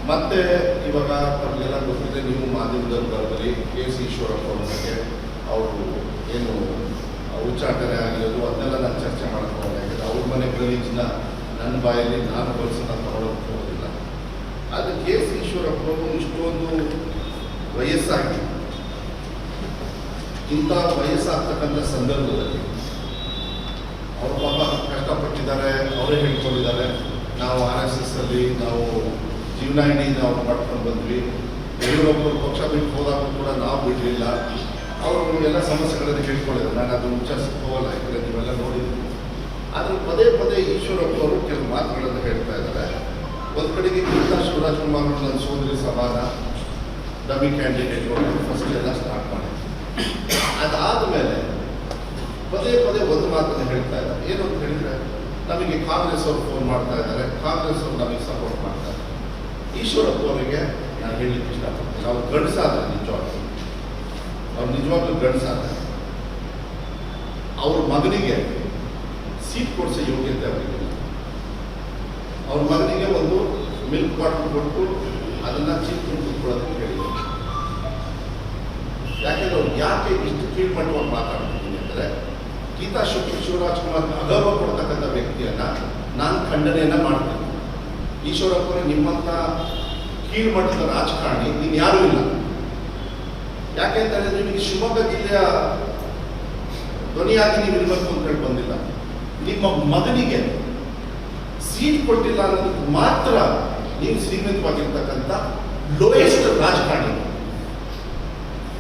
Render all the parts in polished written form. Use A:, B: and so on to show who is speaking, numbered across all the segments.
A: ಮತ್ತೆ ಇವಾಗ ತಮಗೆಲ್ಲ ಗೊತ್ತಿದೆ, ನೀವು ಮಾಧ್ಯಮದಲ್ಲಿ ಬರೆದ್ರಿ ಕೆ.ಸಿ. ಈಶ್ವರಪ್ಪ ಅವ್ರ ಬಗ್ಗೆ ಅವರು ಏನು ಉಚ್ಚಾಟನೆ ಆಗಿರೋದು ಅದನ್ನೆಲ್ಲ ನಾನು ಚರ್ಚೆ ಮಾಡೋಕ್ಕೆ ಹೋಗಲ್ಲ. ಯಾಕಂದರೆ ಅವ್ರ ಮನೆ ಗಲೀಜನ್ನ ನನ್ನ ಬಾಯಲ್ಲಿ ನಾನು ಬಳಸೋಣ ತಗೊಳ್ಳೋಕ್ಕೆ ಹೋಗೋದಿಲ್ಲ. ಆದರೆ ಕೆ.ಸಿ. ಈಶ್ವರಪ್ಪ ಅವರು ಇಷ್ಟೊಂದು ವಯಸ್ಸಾಗಿ ಇಂಥ ವಯಸ್ಸಾಗ್ತಕ್ಕಂಥ ಸಂದರ್ಭದಲ್ಲಿ ಅವ್ರ ಪಾಪ ಕಷ್ಟಪಟ್ಟಿದ್ದಾರೆ, ಅವರೇ ಹೇಳ್ಕೊಂಡಿದ್ದಾರೆ. ನಾವು RSS ಅಲ್ಲಿ ನಾವು ಜೀವನ ಇಡೀ ನಾವು ಮಾಡ್ಕೊಂಡು ಬಂದ್ವಿ. ಯಡಿಯೂರಪ್ಪರು ಪಕ್ಷ ಬಿಟ್ಟು ಹೋದಾಗ ಕೂಡ ನಾವು ಬಿಡಲಿಲ್ಲ. ಅವರು ಎಲ್ಲ ಸಮಸ್ಯೆಗಳನ್ನು ಹೇಳ್ಕೊಂಡಿದ್ದಾರೆ. ನಾನು ಅದು ಉಚ್ಚರಿಸಕ್ಕೆ ಹೋಗಲ್ಲ, ಯಾಕಂದರೆ ನೀವೆಲ್ಲ ನೋಡಿದ್ವಿ. ಆದರೆ ಪದೇ ಪದೇ ಈಶ್ವರಪ್ಪ ಅವರು ಕೆಲವು ಮಾತುಗಳನ್ನು ಹೇಳ್ತಾ ಇದ್ದಾರೆ. ಒಂದು ಕಡೆಗೆ ಗೀತಾ ಶಿವರಾಜ್ಕುಮಾರ್ ನನ್ನ ಸೋದರಿ ಸಮಾನ ಡಮ್ಮಿ ಕ್ಯಾಂಡಿಡೇಟ್ಗಳು ಫಸ್ಟ್ ಎಲ್ಲ ಸ್ಟಾರ್ಟ್ ಮಾಡಿ, ಅದಾದಮೇಲೆ ಪದೇ ಪದೇ ಒಂದು ಮಾತನ್ನು ಹೇಳ್ತಾ ಇದ್ದಾರೆ. ಏನು ಅಂತ ಹೇಳಿದರೆ, ನಮಗೆ ಕಾಂಗ್ರೆಸ್ ಅವರು ಫೋನ್ ಮಾಡ್ತಾ ಇದ್ದಾರೆ, ಕಾಂಗ್ರೆಸ್ ಅವರು ನಮಗೆ ಸಪೋರ್ಟ್ ಮಾಡ್ತಾರೆ. ಈಶ್ವರಪ್ಪ ಅವರಿಗೆ ನಾನು ಹೇಳಲಿಕ್ಕೆ ಇಷ್ಟಪಡ್ತೀನಿ, ಅವ್ರು ಗಂಡಸಾದ್ರೆ ನಿಜವಾಗ್ಲೂ, ಅವ್ರು ನಿಜವಾಗ್ಲೂ ಗಂಡಸಾದ್ರೆ ಅವ್ರ ಮಗನಿಗೆ ಸೀಟ್ ಕೊಡಿಸೋ ಯೋಗ್ಯತೆ ಅವರಿಗಿಲ್ಲ. ಅವ್ರ ಮಗನಿಗೆ ಒಂದು ಮಿಲ್ಕ್ ಬಾಟಲ್ ಕೊಟ್ಟು ಅದನ್ನು ಚೀಪ್ ಕೂತ್ಕೊಳ್ಳೋದಕ್ಕೆ ಹೇಳಿದ್ರು. ಯಾಕೆಂದ್ರೆ ಅವ್ರು ಯಾಕೆ ಇಷ್ಟು ಕೀಳ್ಮಟ್ಟವಾಗಿ ಮಾತಾಡ್ತಿದ್ದೀನಿ ಅಂದರೆ, ಗೀತಾ ಶಿವರಾಜ್ಕುಮಾರ್ ಅಗೌರವ ಕೊಡ್ತಕ್ಕಂಥ ವ್ಯಕ್ತಿಯನ್ನು ನಾನು ಖಂಡನೆಯನ್ನು ಮಾಡ್ತೀನಿ. ಈಶ್ವರಪ್ಪರೇ ನಿಮ್ಮಂಥ ಕೀಳ್ಮಟ್ಟದ ರಾಜಕಾರಣಿ ಇನ್ಯಾರೂ ಇಲ್ಲ. ಯಾಕೆ ಅಂತ ಹೇಳಿದ್ರೆ, ನಿಮಗೆ ಶಿವಮೊಗ್ಗ ಜಿಲ್ಲೆಯ ಧ್ವನಿಯಾಗಿ ನೀವು ಇರಬೇಕು ಅಂತ ಹೇಳಿ ಬಂದಿಲ್ಲ. ನಿಮ್ಮ ಮಗನಿಗೆ ಸೀಟ್ ಕೊಟ್ಟಿಲ್ಲ ಅನ್ನೋದಕ್ಕೆ ಮಾತ್ರ ನೀವು ಶ್ರೀಮಂತವಾಗಿರ್ತಕ್ಕಂಥ ಲೋಯೆಸ್ಟ್ ರಾಜಕಾರಣಿ.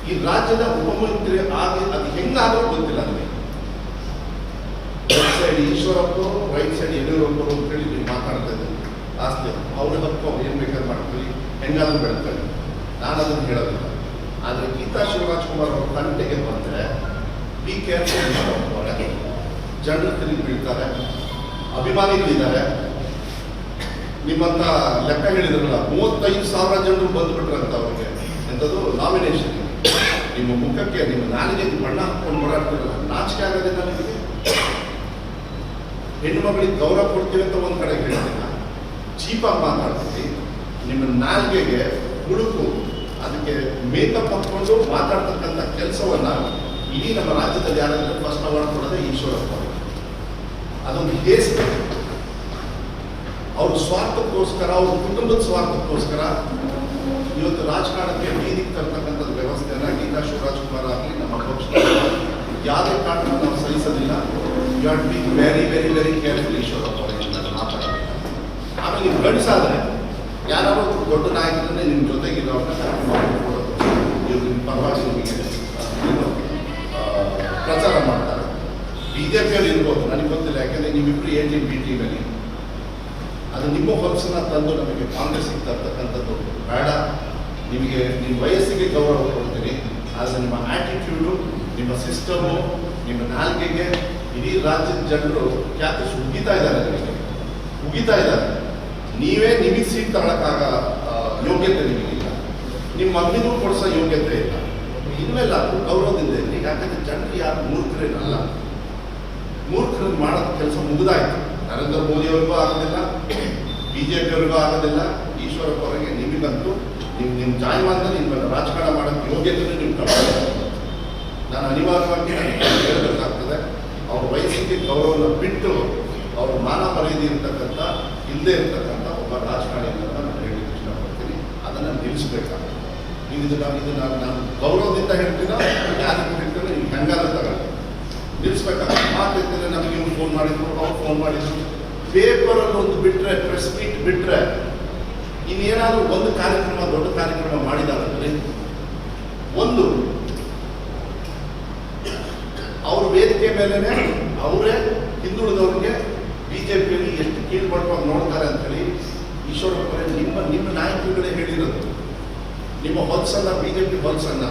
A: ಈ ರಾಜ್ಯದ ಉಪಮುಖ್ಯಮಂತ್ರಿ ಆಗಿ ಅದು ಹೆಂಗಾದರೂ ಗೊತ್ತಿಲ್ಲ ನನಗೆ. Left side Eshwarappa, right side ಯಡಿಯೂರಪ್ಪರು ಅಂತೇಳಿ ನೀವು ಮಾತಾಡ್ತಾ ಇದ್ದೀವಿ. ಆಸ್ತಿ ಅವ್ರ ಹಕ್ಕು, ಅವ್ರು ಏನು ಬೇಕಾದ್ರೂ ಮಾಡ್ಕೊಳ್ಳಿ, ಹೆಂಗಾದ್ರೂ ಬೆಳ್ಕೊಳ್ಳಿ, ನಾನು ಅದನ್ನು ಹೇಳೋದಿಲ್ಲ. ಆದರೆ ಗೀತಾ ಶಿವರಾಜ್ಕುಮಾರ್ ಅವ್ರ ತಂಟೆಗೆ ಬಂದರೆ ಬಿ ಕೇರ್ಫುಲ್. ಜನರು ತಿರುಗಿ ಬೀಳ್ತಾರೆ, ಅಭಿಮಾನಿಗಳಿದ್ದಾರೆ. ನಿಮ್ಮಂಥ ಲೆಕ್ಕ ಹೇಳಿದ್ರಲ್ಲ, 35,000 ಜನರು ಬಂದುಬಿಟ್ರಂತ ಅವ್ರಿಗೆ. ಎಂಥದ್ದು ನಾಮಿನೇಷನ್. ನಿಮ್ಮ ಮುಖಕ್ಕೆ ನಿಮ್ಮ ನಾಲಿಗೆ ಬಣ್ಣ ಹಾಕೊಂಡು ಓಡಾಡ್ತಿರಲ್ಲ, ನಾಚಿಕೆ ಆಗೋದಿಲ್ಲ ನಿಮಗೆ? ಹೆಣ್ಣು ಮಗಳಿಗೆ ಗೌರವ ಕೊಡ್ತೀವಿ ಅಂತ ಒಂದು ಕಡೆ ಹೇಳ್ತೀನ, ಚೀಪಾಗಿ ಮಾತಾಡ್ತೀವಿ. ನಿಮ್ಮ ನಾಲಿಗೆಗೆ ಹುಡುಕು, ಅದಕ್ಕೆ ಮೇಕಪ್ ಹಾಕ್ಕೊಂಡು ಮಾತಾಡ್ತಕ್ಕಂಥ ಕೆಲಸವನ್ನು ಇಡೀ ನಮ್ಮ ರಾಜ್ಯದಲ್ಲಿ ಯಾರಾದರೂ ಫಸ್ಟ್ ಅವಾರ್ಡ್ ಕೊಡೋದೇ ಈಶ್ವರಪ್ಪ ಅವರಿಗೆ. ಅದೊಂದು ಹೇಸ್ಬೇಕು. ಅವ್ರ ಸ್ವಾರ್ಥಕ್ಕೋಸ್ಕರ, ಅವ್ರ ಕುಟುಂಬದ ಸ್ವಾರ್ಥಕ್ಕೋಸ್ಕರ ಇವತ್ತು ರಾಜಕಾರಣಕ್ಕೆ ಬೀದಿಗೆ ತರ್ತಕ್ಕಂಥದ್ದು ವ್ಯವಸ್ಥೆಯನ್ನು ಗೀತಾ ಶಿವರಾಜ್ಕುಮಾರ್ ಆಗಲಿ ನಮ್ಮ ಪಕ್ಷ ಯಾವುದೇ ಕಾರಣ ನಾವು ಸಹಿಸೋದಿಲ್ಲ. You have to be very very very careful Eshwarappa ಅವರಿಗೆ ಮಾತಾಡಬೇಕು. ಆಮೇಲೆ ನೀವು ಗಂಡಸಾದರೆ ಯಾರಾದ್ರೂ ದೊಡ್ಡ ನಾಯಕರನ್ನೇ ನಿಮ್ಮ ಜೊತೆಗಿರೋರನ್ನ ಕರೆಕ್ಟ್ ಮಾಡಿಕೊಡೋದು, ಇವ್ರು ನಿಮ್ಮ ಪರವಾಗಿ ನಿಮಗೆ ಪ್ರಚಾರ ಮಾಡ್ತಾರೆ. BJPಯಲ್ಲಿ ಇರ್ಬೋದು, ನನಗೆ ಗೊತ್ತಿಲ್ಲ. ಯಾಕೆಂದರೆ ನೀವಿಬ್ಬರು A-Team B-Team ಅದು ನಿಮ್ಮ ಹೊಲಸನ್ನ ತಂದು ನಮಗೆ ಕಾಂಗ್ರೆಸ್ಸಿಗೆ ತರ್ತಕ್ಕಂಥದ್ದು ಬೇಡ. ನಿಮಗೆ ನಿಮ್ಮ ವಯಸ್ಸಿಗೆ ಗೌರವ ಕೊಡ್ತೀನಿ, ಆದರೆ ನಿಮ್ಮ ಆ್ಯಟಿಟ್ಯೂಡು, ನಿಮ್ಮ ಸಿಸ್ಟಮು, ನಿಮ್ಮ ನಾಲ್ಗೆಗೆ ಇಡೀ ರಾಜ್ಯದ ಜನರು ಯಾಕೆ ಉಗಿತಾ ಇದ್ದಾರೆ, ನಿಮಗೆ ಉಗಿತಾ ಇದ್ದಾರೆ. ನೀವೇ ನಿಮಗೆ ಸೀಟ್ ತಗೊಳಕ್ಕಾಗ ಯೋಗ್ಯತೆ ನಿಮಗಿಲ್ಲ, ನಿಮ್ಮ ಮಗನಿಗೂ ಕೊಡಿಸೋ ಯೋಗ್ಯತೆ ಇಲ್ಲ. ಇನ್ಮೇಲೆ ಅದು ಗೌರವದಿಂದ ಇರಲಿ. ಯಾಕಂದರೆ ಜನರು ಯಾರು ಮೂರ್ಖರೇನಲ್ಲ, ಮೂರ್ಖರನ್ನು ಮಾಡೋದು ಕೆಲಸ ಮುಗಿದಾಯ್ತು. ನರೇಂದ್ರ ಮೋದಿಯವ್ರಿಗೂ ಆಗೋದಿಲ್ಲ, BJP ಅವ್ರಿಗೂ ಆಗೋದಿಲ್ಲ. ಈಶ್ವರಪ್ಪ ಅವರಿಗೆ ನಿಮಗಂತೂ ನಿಮ್ಮ ಜಾಯಮಾನದಲ್ಲಿ ಇನ್ಮೇಲೆ ರಾಜಕಾರಣ ಮಾಡೋಕ್ಕೆ ಯೋಗ್ಯತೆ ನೀವು ಕಳ್ಕೊಳ್ಳಿ. ನಾನು ಅನಿವಾರ್ಯವಾಗಿ ಹೇಳಬೇಕಾಗ್ತದೆ, ಅವ್ರ ವಯಸ್ಸಿಗೆ ಗೌರವನ ಬಿಟ್ಟು ಅವ್ರ ಮಾನ ಮರ್ಯಾದೆ ಇರ್ತಕ್ಕಂಥ ಇಲ್ಲದೆ ಇರ್ತಕ್ಕಂಥ ಒಬ್ಬ ರಾಜಕಾರಣಿ ಅಂತ ನಾನು ಹೇಳಲಿಕ್ಕೆ ಇಷ್ಟಪಡ್ತೀನಿ. ಅದನ್ನು ನಿಲ್ಲಿಸಬೇಕಾಗ್ತದೆ. ನಾನು ಗೌರವದಿಂದ ಹೇಳ್ತೀನೋ, ಯಾರಿಗೆ ಹೇಳ್ತೀನೋ, ನೀವು ಹೆಂಗಾದ್ರೂ ತಗೊಳ್ಳಿ, ನಿಲ್ಲಿಸ್ಬೇಕಾಗ್ತದೆ. ಮಾತಿರ್ತದೆ. ನಮಗೆ ಇವ್ರು ಫೋನ್ ಮಾಡಿದ್ರು, ಅವ್ರು ಫೋನ್ ಮಾಡಿದ್ರು, ಪೇಪರಲ್ಲಿ ಒಂದು ಬಿಟ್ಟರೆ, ಪ್ರೆಸ್ ಮೀಟ್ ಬಿಟ್ಟರೆ ಇನ್ನೇನಾದರೂ ಒಂದು ಕಾರ್ಯಕ್ರಮ, ದೊಡ್ಡ ಕಾರ್ಯಕ್ರಮ ಮಾಡಿದಾರಂದ್ರೆ ಒಂದು ಅವ್ರ ವೇದಿಕೆ ಮೇಲೇ ಅವರೇ ಹಿಂದುಳಿದವ್ರಿಗೆ BJPಯಲ್ಲಿ ಎಷ್ಟು ಕೀಳ್ಮಟ್ಟವಾಗಿ ನೋಡ್ತಾರೆ ಅಂತೇಳಿ ಈಶ್ವರಪ್ಪರೇ ನಿಮ್ಮ ನಾಯಕರುಗಳೇ ಹೇಳಿರೋದು. ನಿಮ್ಮ ಹೊಲಸನ್ನ, BJP ಹೊಲಸನ್ನ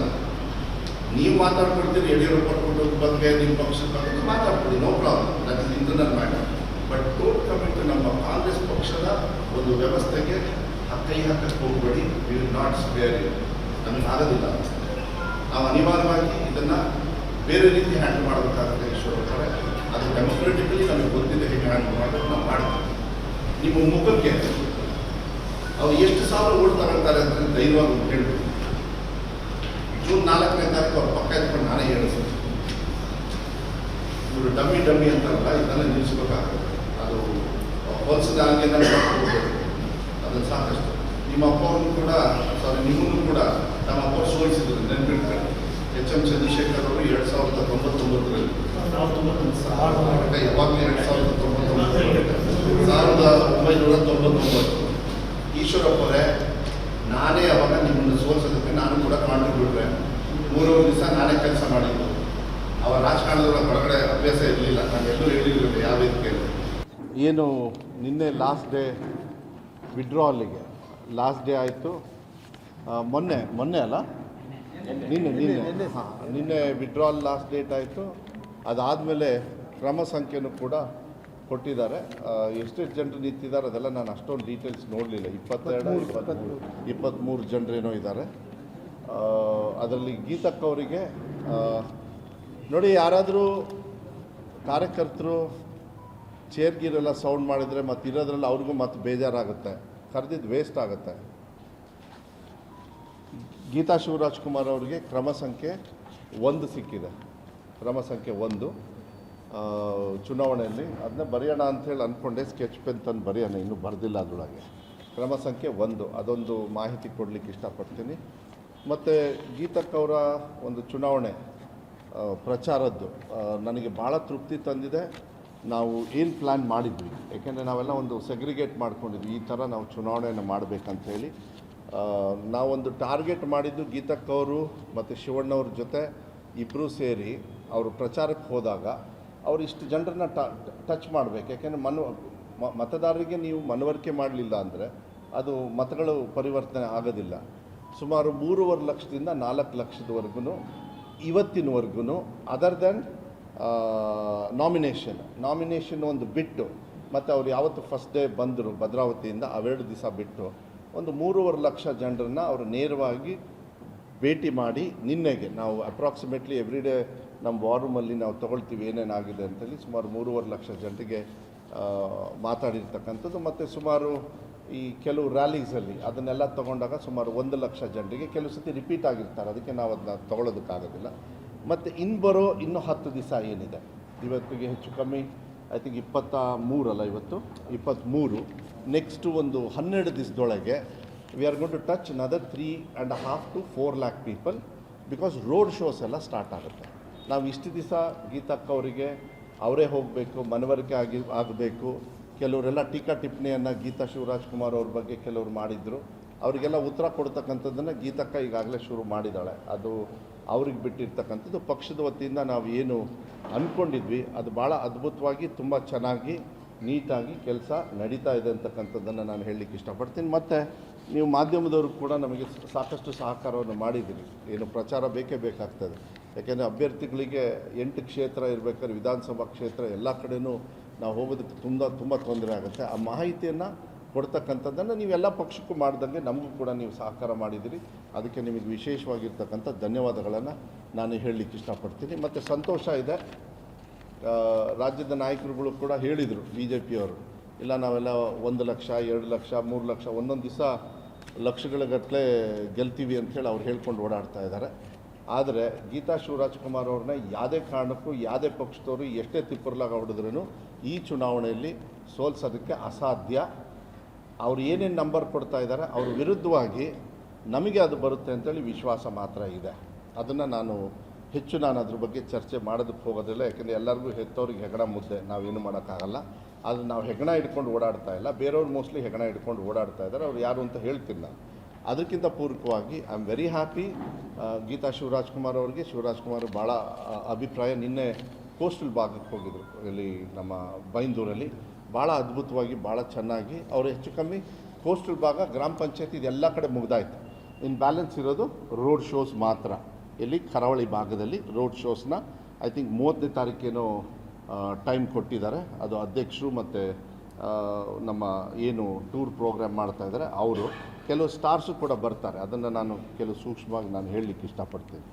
A: ನೀವು ಮಾತಾಡ್ಕೊಳ್ತೀರಿ. ಯಡಿಯೂರಪ್ಪ ಕುಟುಂಬದ ಬಗ್ಗೆ, ನಿಮ್ಮ ಪಕ್ಷದ ಬಗ್ಗೆ ಮಾತಾಡ್ತೀರಿ, no problem, that is internal matter. But don't commit ನಮ್ಮ ಕಾಂಗ್ರೆಸ್ ಪಕ್ಷದ ಒಂದು ವ್ಯವಸ್ಥೆಗೆ ಕೈ ಹಾಕಕ್ಕೆ ಹೋಗಬೇಡಿ. We will not spare you. ನಮಗೆ ಆಗೋದಿಲ್ಲ. ನಾವು ಅನಿವಾರ್ಯವಾಗಿ ಇದನ್ನು ಬೇರೆ ರೀತಿ ಹ್ಯಾಂಡಲ್ ಮಾಡಬೇಕಾಗುತ್ತೆ ಈಶ್ವರಪ್ಪರೇ. ಅದು ಡೆಮೊಕ್ರೆಟಿಕಲಿ ನಮಗೆ ಗೊತ್ತಿದೆ ಹೇಗೆ ಹ್ಯಾಂಡಲ್ ಮಾಡೋದು ನಾವು ಮಾಡ್ತೀವಿ. ನಿಮ್ಮ ಮುಖಕ್ಕೆ ಅವ್ರು ಎಷ್ಟು ಸಾವಿರ ಓಟ್ ತಗೊಳ್ತಾರೆ ಅಂತ ಧೈರ್ಯವಾಗಿ ಹೇಳ್ಬೋದು. ಜೂನ್ 4ನೇ ತಾರೀಕು ಅವ್ರ ಪಕ್ಕ ಇಟ್ಕೊಂಡು ನಾನೇ ಹೇಳಿಸ್ತೀನಿ. ಇವರು ಡಮ್ಮಿ ಅಂತಾರಲ್ಲ, ಇದನ್ನೆಲ್ಲ ನಿಲ್ಲಿಸ್ಬೇಕಾಗ್ತದೆ. ಅದು ಹೊಲಸದಾಗಿ ಅದನ್ನು ಸಾಕಷ್ಟು ನಿಮ್ಮ ಅಪ್ಪವ್ರನ್ನು ಕೂಡ ನಿಮ್ಮನ್ನು ಕೂಡ ನಮ್ಮ ಅಪ್ಪ ಸೋಲಿಸಿದ್ರು. ನೆನ್ಪಿಟ್ಕೊಂಡು HM ಚಂದ್ರಶೇಖರ್ ಅವರು 2099ರಲ್ಲಿ ಯಾವಾಗಲೂ 1999 ಈಶ್ವರಪ್ಪರೇ ನಾನೇ ಅವಾಗ ನಿಮ್ಮನ್ನು ಸೋಲಿಸೋದಕ್ಕೆ ನಾನು ಕೂಡ ಕಾಂಟ್ರಿಬ್ಯೂಟ್ರೆ 3 ದಿವಸ ನಾನೇ ಕೆಲಸ ಮಾಡಿದ್ದು. ಅವರ ರಾಜಕಾರಣದ ಹೊರಗಡೆ ಅಭ್ಯಾಸ ಇರಲಿಲ್ಲ, ನಾನು ಎಲ್ಲೂ ಹೇಳಿರಲಿಲ್ಲ ಯಾವ ವೇದಿಕೆಯಲ್ಲಿ. ಏನು ನಿನ್ನೆ ಲಾಸ್ಟ್ ಡೇ ವಿಡ್ರಾವಲ್ಲಿಗೆ ಲಾಸ್ಟ್ ಡೇ ಆಯಿತು. ಮೊನ್ನೆ ಅಲ್ಲ ನಿನ್ನೆ ವಿಡ್ರಾಲ್ ಲಾಸ್ಟ್ ಡೇಟ್ ಆಯಿತು. ಅದಾದಮೇಲೆ ಕ್ರಮ ಸಂಖ್ಯೆನೂ ಕೂಡ ಕೊಟ್ಟಿದ್ದಾರೆ. ಎಷ್ಟೆಷ್ಟು ಜನರು ನಿಂತಿದ್ದಾರೆ ಅದೆಲ್ಲ ನಾನು ಅಷ್ಟೊಂದು ಡೀಟೇಲ್ಸ್ ನೋಡಲಿಲ್ಲ. 23 ಜನರೇನೋ ಇದ್ದಾರೆ. ಅದರಲ್ಲಿ ಗೀತಕ್ಕ ಅವರಿಗೆ ನೋಡಿ, ಯಾರಾದರೂ ಕಾರ್ಯಕರ್ತರು ಚೇರ್ಗಿರೆಲ್ಲ ಸೌಂಡ್ ಮಾಡಿದರೆ ಮತ್ತು ಇರೋದ್ರಲ್ಲಿ ಅವ್ರಿಗೂ ಮತ್ತೆ ಬೇಜಾರಾಗುತ್ತೆ, ಕರೆದಿದ್ದು ವೇಸ್ಟ್ ಆಗುತ್ತೆ. ಗೀತಾ ಶಿವರಾಜ್ ಕುಮಾರ್ ಅವರಿಗೆ ಕ್ರಮ ಸಂಖ್ಯೆ 1 ಸಿಕ್ಕಿದೆ. ಕ್ರಮ ಸಂಖ್ಯೆ 1 ಚುನಾವಣೆಯಲ್ಲಿ ಅದನ್ನ ಬರೆಯೋಣ ಅಂಥೇಳಿ ಅಂದ್ಕೊಂಡೆ. ಸ್ಕೆಚ್ ಪೆನ್ ತಂದು ಬರೆಯೋಣ, ಇನ್ನೂ ಬರೆದಿಲ್ಲ ಅದರೊಳಗೆ. ಕ್ರಮ ಸಂಖ್ಯೆ 1 ಅದೊಂದು ಮಾಹಿತಿ ಕೊಡಲಿಕ್ಕೆ ಇಷ್ಟಪಡ್ತೀನಿ. ಮತ್ತು ಗೀತಕ್ಕವರ ಒಂದು ಚುನಾವಣೆ ಪ್ರಚಾರದ್ದು ನನಗೆ ಭಾಳ ತೃಪ್ತಿ ತಂದಿದೆ. ನಾವು ಏನು ಪ್ಲ್ಯಾನ್ ಮಾಡಿದ್ವಿ, ಏಕೆಂದರೆ ನಾವೆಲ್ಲ ಒಂದು ಸೆಗ್ರಿಗೇಟ್ ಮಾಡ್ಕೊಂಡಿದ್ವಿ, ಈ ಥರ ನಾವು ಚುನಾವಣೆಯನ್ನು ಮಾಡಬೇಕಂತೇಳಿ. ನಾವೊಂದು ಟಾರ್ಗೆಟ್ ಮಾಡಿದ್ದು ಗೀತಕ್ಕವರು ಮತ್ತು ಶಿವಣ್ಣವ್ರ ಜೊತೆ ಇಬ್ಬರೂ ಸೇರಿ ಅವರು ಪ್ರಚಾರಕ್ಕೆ ಹೋದಾಗ ಅವ್ರು ಇಷ್ಟು ಜನರನ್ನ ಟಚ್ ಮಾಡಬೇಕು. ಯಾಕೆಂದರೆ ಮತದಾರರಿಗೆ ನೀವು ಮನವರಿಕೆ ಮಾಡಲಿಲ್ಲ ಅಂದರೆ ಅದು ಮತಗಳು ಪರಿವರ್ತನೆ ಆಗೋದಿಲ್ಲ. ಸುಮಾರು 3.5 ಲಕ್ಷದಿಂದ 4 ಲಕ್ಷದವರೆಗೂ ಇವತ್ತಿನವರೆಗೂ ಅದರ್ ದೆನ್ ನಾಮಿನೇಷನ್ ಒಂದು ಬಿಟ್ಟು, ಮತ್ತು ಅವ್ರು ಯಾವತ್ತು ಫಸ್ಟ್ ಡೇ ಬಂದರು ಭದ್ರಾವತಿಯಿಂದ ಅವೆರಡು ದಿವಸ ಬಿಟ್ಟು ಒಂದು 3.5 ಲಕ್ಷ ಜನರನ್ನು ಅವರು ನೇರವಾಗಿ ಭೇಟಿ ಮಾಡಿ, ನಿನ್ನೆಗೆ ನಾವು ಅಪ್ರಾಕ್ಸಿಮೇಟ್ಲಿ ಎವ್ರಿ ಡೇ ನಮ್ಮ ವಾರ್ ರೂಮಲ್ಲಿ ನಾವು ತೊಗೊಳ್ತೀವಿ ಏನೇನಾಗಿದೆ ಅಂತೇಳಿ ಸುಮಾರು 3.5 ಲಕ್ಷ ಜನರಿಗೆ ಮಾತಾಡಿರ್ತಕ್ಕಂಥದ್ದು. ಮತ್ತು ಸುಮಾರು ಈ ಕೆಲವು ರ್ಯಾಲೀಸಲ್ಲಿ ಅದನ್ನೆಲ್ಲ ತೊಗೊಂಡಾಗ ಸುಮಾರು 1 ಲಕ್ಷ ಜನರಿಗೆ ಕೆಲವು ಸತಿ ರಿಪೀಟ್ ಆಗಿರ್ತಾರೆ, ಅದಕ್ಕೆ ನಾವು ಅದನ್ನ ತೊಗೊಳೋದಕ್ಕಾಗೋದಿಲ್ಲ. ಮತ್ತು ಇನ್ನೂ 10 ದಿವಸ ಏನಿದೆ, ಇವತ್ತಿಗೆ ಹೆಚ್ಚು ಕಮ್ಮಿ ಐ ಥಿಂಕ್ 23 ಅಲ್ಲ, ಇವತ್ತು 23. ನೆಕ್ಸ್ಟು ಒಂದು 12 ದಿವಸದೊಳಗೆ we are going to touch another 3.5 to 4 lakh people, because road shows ಎಲ್ಲ ಸ್ಟಾರ್ಟ್ ಆಗುತ್ತೆ. ನಾವು ಇಷ್ಟು ದಿವಸ ಗೀತಕ್ಕ ಅವರಿಗೆ ಅವರೇ ಹೋಗಬೇಕು, ಮನವರಿಕೆ ಆಗಬೇಕು. ಕೆಲವರೆಲ್ಲ ಟೀಕಾ ಟಿಪ್ಪಣಿಯನ್ನು ಗೀತಾ ಶಿವರಾಜ್ ಕುಮಾರ್ ಅವ್ರ ಬಗ್ಗೆ ಕೆಲವರು ಮಾಡಿದರು. ಅವರಿಗೆಲ್ಲ ಉತ್ತರ ಕೊಡ್ತಕ್ಕಂಥದ್ದನ್ನು ಗೀತಕ್ಕ ಈಗಾಗಲೇ ಶುರು ಮಾಡಿದ್ದಾಳೆ. ಅದು ಅವ್ರಿಗೆ ಬಿಟ್ಟಿರ್ತಕ್ಕಂಥದ್ದು. ಪಕ್ಷದ ವತಿಯಿಂದ ನಾವು ಏನು ಅಂದ್ಕೊಂಡಿದ್ವಿ ಅದು ಭಾಳ ಅದ್ಭುತವಾಗಿ ತುಂಬ ಚೆನ್ನಾಗಿ ನೀಟಾಗಿ ಕೆಲಸ ನಡೀತಾ ಇದೆ ಅಂತಕ್ಕಂಥದ್ದನ್ನು ನಾನು ಹೇಳಲಿಕ್ಕೆ ಇಷ್ಟಪಡ್ತೀನಿ. ಮತ್ತು ನೀವು ಮಾಧ್ಯಮದವರು ಕೂಡ ನಮಗೆ ಸಾಕಷ್ಟು ಸಹಕಾರವನ್ನು ಮಾಡಿದ್ದೀರಿ. ಏನು ಪ್ರಚಾರ ಬೇಕೇ ಬೇಕಾಗ್ತದೆ, ಯಾಕೆಂದರೆ ಅಭ್ಯರ್ಥಿಗಳಿಗೆ 8 ಕ್ಷೇತ್ರ ಇರಬೇಕಾದ್ರೆ ವಿಧಾನಸಭಾ ಕ್ಷೇತ್ರ ಎಲ್ಲ ಕಡೆಯೂ ನಾವು ಹೋಗೋದಕ್ಕೆ ತುಂಬ ತೊಂದರೆ ಆಗುತ್ತೆ. ಆ ಮಾಹಿತಿಯನ್ನು ಕೊಡ್ತಕ್ಕಂಥದ್ದನ್ನು ನೀವೆಲ್ಲ ಪಕ್ಷಕ್ಕೂ ಮಾಡ್ದಂಗೆ ನಮಗೂ ಕೂಡ ನೀವು ಸಹಕಾರ ಮಾಡಿದ್ದೀರಿ. ಅದಕ್ಕೆ ನಿಮಗೆ ವಿಶೇಷವಾಗಿರ್ತಕ್ಕಂಥ ಧನ್ಯವಾದಗಳನ್ನು ನಾನು ಹೇಳಲಿಕ್ಕೆ ಇಷ್ಟಪಡ್ತೀನಿ. ಮತ್ತು ಸಂತೋಷ ಇದೆ, ರಾಜ್ಯದ ನಾಯಕರುಗಳು ಕೂಡ ಹೇಳಿದರು, BJPಯವರು, ಇಲ್ಲ ನಾವೆಲ್ಲ 1 ಲಕ್ಷ 2 ಲಕ್ಷ 3 ಲಕ್ಷ ಒಂದೊಂದು ದಿವಸ ಲಕ್ಷಗಳ ಗಟ್ಟಲೆ ಗೆಲ್ತೀವಿ ಅಂಥೇಳಿ ಅವ್ರು ಹೇಳ್ಕೊಂಡು ಓಡಾಡ್ತಾ ಇದ್ದಾರೆ. ಆದರೆ ಗೀತಾ ಶಿವರಾಜ್ ಕುಮಾರ್ ಅವ್ರನ್ನ ಯಾವುದೇ ಕಾರಣಕ್ಕೂ ಯಾವುದೇ ಪಕ್ಷದವರು ಎಷ್ಟೇ ತಿಪ್ಪರ್ಲಾಗ ಹೊಡೆದ್ರೂ ಈ ಚುನಾವಣೆಯಲ್ಲಿ ಸೋಲ್ಸೋದಕ್ಕೆ ಅಸಾಧ್ಯ. ಅವ್ರು ಏನೇನು ನಂಬರ್ ಕೊಡ್ತಾ ಇದ್ದಾರೆ ಅವ್ರ ವಿರುದ್ಧವಾಗಿ ನಮಗೆ ಅದು ಬರುತ್ತೆ ಅಂತೇಳಿ ವಿಶ್ವಾಸ ಮಾತ್ರ ಇದೆ. ಅದನ್ನು ನಾನು ಅದ್ರ ಬಗ್ಗೆ ಚರ್ಚೆ ಮಾಡೋದಕ್ಕೆ ಹೋಗೋದಿಲ್ಲ, ಯಾಕೆಂದರೆ ಎಲ್ಲರಿಗೂ ಹೆತ್ತವ್ರಿಗೆ ಹೆಗಣ ಮುದ್ದೆ, ನಾವೇನು ಮಾಡೋಕ್ಕಾಗಲ್ಲ. ಆದರೆ ನಾವು ಹೆಗಣ ಹಿಡ್ಕೊಂಡು ಓಡಾಡ್ತಾ ಇಲ್ಲ, ಬೇರೆಯವ್ರು ಮೋಸ್ಟ್ಲಿ ಹೆಗಣ ಹಿಡ್ಕೊಂಡು ಓಡಾಡ್ತಾ ಇದ್ದಾರೆ. ಅವ್ರು ಯಾರು ಅಂತ ಹೇಳ್ತೀನಿ ನಾನು. ಅದಕ್ಕಿಂತ ಪೂರ್ವಕವಾಗಿ I am very happy Geetha Shivaraj Kumar ಅವ್ರಿಗೆ. ಶಿವರಾಜ್ ಕುಮಾರ್ ಭಾಳ ಅಭಿಪ್ರಾಯ. ನಿನ್ನೆ ಕೋಸ್ಟಲ್ ಭಾಗಕ್ಕೆ ಹೋಗಿದ್ರು, ಇಲ್ಲಿ ನಮ್ಮ ಬೈಂದೂರಲ್ಲಿ. ಭಾಳ ಅದ್ಭುತವಾಗಿ ಭಾಳ ಚೆನ್ನಾಗಿ ಅವರು ಹೆಚ್ಚು ಕಮ್ಮಿ ಕೋಸ್ಟಲ್ ಭಾಗ ಗ್ರಾಮ ಪಂಚಾಯತಿ ಇದೆಲ್ಲ ಕಡೆ ಮುಗ್ದಾಯ್ತು. ಇನ್ನು ಬ್ಯಾಲೆನ್ಸ್ ಇರೋದು ರೋಡ್ ಶೋಸ್ ಮಾತ್ರ. ಇಲ್ಲಿ ಕರಾವಳಿ ಭಾಗದಲ್ಲಿ ರೋಡ್ ಶೋಸ್ನ ಐ ಥಿಂಕ್ 30ನೇ ತಾರೀಕೇನೋ ಟೈಮ್ ಕೊಟ್ಟಿದ್ದಾರೆ. ಅದು ಅಧ್ಯಕ್ಷರು ಮತ್ತು ನಮ್ಮ ಏನು ಟೂರ್ ಪ್ರೋಗ್ರಾಮ್ ಮಾಡ್ತಾ ಇದ್ದಾರೆ ಅವರು, ಕೆಲವು ಸ್ಟಾರ್ಸು ಕೂಡ ಬರ್ತಾರೆ. ಅದನ್ನು ನಾನು ಕೆಲವು ಸೂಕ್ಷ್ಮವಾಗಿ ನಾನು ಹೇಳಲಿಕ್ಕೆ ಇಷ್ಟಪಡ್ತೀನಿ.